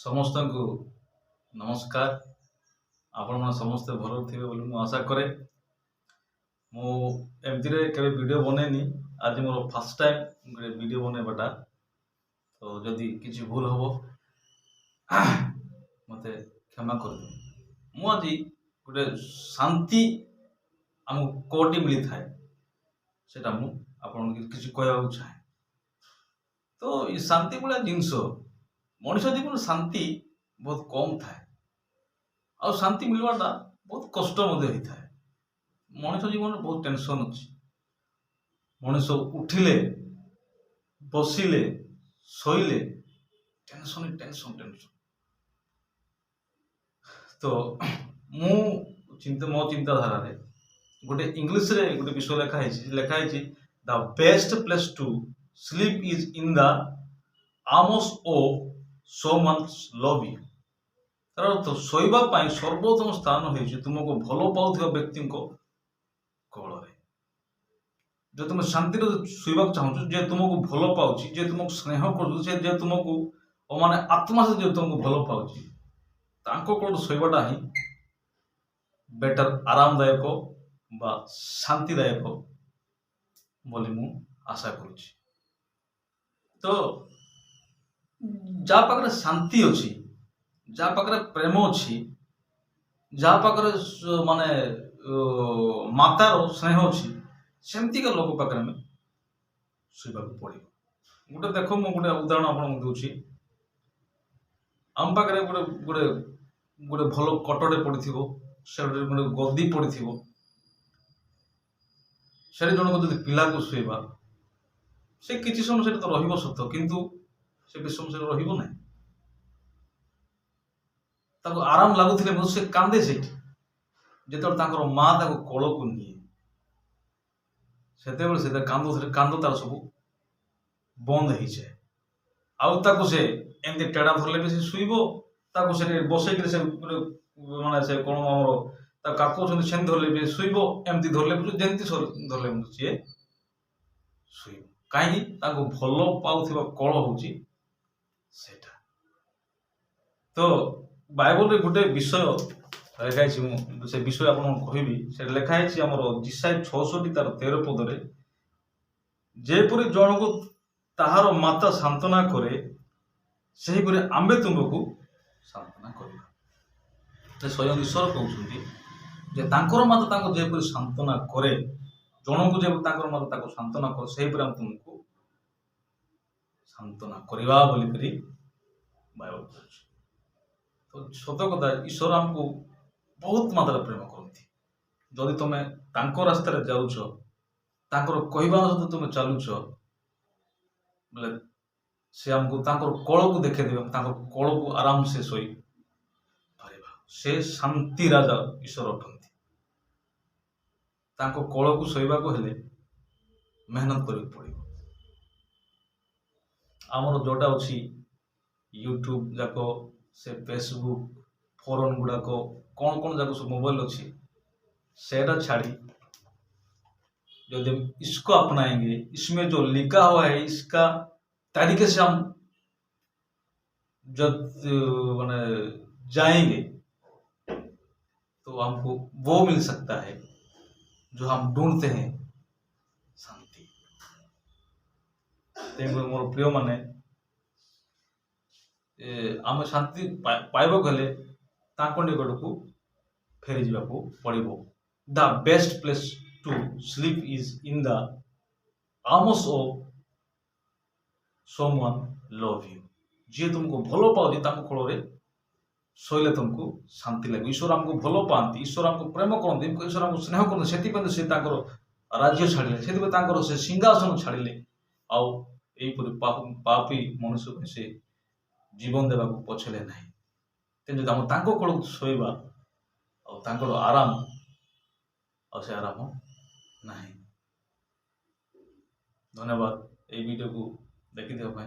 समस्त को नमस्कार। आपण मैंने समस्ते भल थे बोली मुझे आशा करे। मु एमती केवे वीडियो बनैनी, आज मोर फर्स्ट टाइम गोटे वीडियो बनैबाटा, तो जदि किसी भूल हम मत क्षमा कर दो। मु आज गोटे शांति आमको कोटी मिली थाए सेटा मु आपन किसी कहवा चाहे। तो ये शांति भाया जिनस मनुष्य जीवन शांति बहुत कम थाए आ शांति मिलवाटा बहुत कष्ट होता है। मनुष्य जीवन में बहुत टेंशन अच्छी। मनुष्य उठिले बसिले शोइले टेंशन टेंशन टेंशन। तो मो चिंताधारा रे गोटे इंग्लिश रे गोटे विषय लेखाई the best place to sleep is in the arms of someone's love you. तार अर्थ शोइबा पाई सर्वोत्तम स्थान होइछि तुमको भलो पाउथिबा व्यक्ति को कोल रे। जो तुम शांति शोइबा चाहूछ, जे तुमको भलो पाउछि, जे तुमको स्नेह करू, जे तुमको माने आत्मा से जे तुमको भलो पाउछि, तांको कोल शोइबाटा ही बेटर आरामदायक बा शांतिदायक बोली मु आशा करुछि। तो जा पाखरे शांति अछि, जा पाखरे प्रेम अछि, जा पाखरे माने मातार स्नेह अछि, सेमती का लोक पाखरे में सुइबा पड़िबो। गोटे देखो मु गोटे उदाहरण आपन दूछि। आम पाखरे गोटे गोटे गोटे भलो कटडे पड़िथिबो, से गोटे गद्दी पड़िथिबो, से जन को जदि पिला को सुइबा से किछि समय से तो रहिबो सत्य, किंतु से बेस समय से रहिबो नै। ताको आराम लागुथिले मो से कांदे सेठी जेतोर ताकर मां ताको कोलो को निये, सेते बेले से कांदो तार सब बंद हो जाए। आउ ताको से एमती टेड़ा धरले भी से सुइबो, ताको से बसई के से माने से कोन हमरो ता काको छन छन धरले भी सुइबो, एमती धरले भी जेंती धरले मुछे सुइबो। काई ताको भलो पाउथिबा कोल होची सेटा। तो बाइबल रे गोटे विषय लेखाई से विषय आपन कहबी। से लेखाई छि हमर जिसाई 66 तार 13 पद रे, जेपुरी जन को ताहार माता सांत्वना करे सही परि आम्बे तुमको सांत्वना करिबा। ते स्वयं ईश्वर कहउछन्ती जे तांकर माता तांको जेपुरी सांत्वना करे, जन को जे तांकर माता ताको सांत्वना करे सही परि हम तुमको सांत्वना करिबा बोली करी बाइबल कहउछ। तो सत कथा ईश्वर हमको बहुत मात्रा प्रेम करती। जदि तुम तांको रास्ता रे जाउछ, तांकर कहबा सहित तुम चलुछ बोले से हमको तांकर कोल को देखे देबे, तांकर कोल को आराम से सोई पारिबा। से शांति राजा ईश्वर अटंती। तांको कोल को सोइबा को हेले मेहनत करि पड़िबो। हमर जोटा अछि यूट्यूब जाको से फेसबुक फोरन गुड़ा को कौन कौन जाको सब मोबाइल अच्छी सेटा छाड़ी यदि इसको अपनाएंगे, इसमें जो लिखा हुआ है इसका तरीके से हम जब माने जाएंगे तो हमको वो मिल सकता है जो हम ढूंढते हैं, शांति। मोर प्रिय माने आम शांति पाइबा गले तांको निकट को फेरी जावाको पड़िबो। The best place to sleep is in the arms of someone love you. जे तुमको भलो पाउछि तांको कोल रे सोइले तुमको शांति लागे। ईश्वर हमको भलो पांती, ईश्वर हमको प्रेम करती, ईश्वर हमको स्नेह करते। सेति पे से तांकर राज्य छाड़िले, सेति पे तांकर से सिंहासन छाड़िले आउ एई परि पापी मनुष्य को से जीवन देवा को पछले नहीं। तेन जब हम तांको कोल सोइबा और तांको आराम और से आराम नहीं। धन्यवाद ए वीडियो को देखि देबा।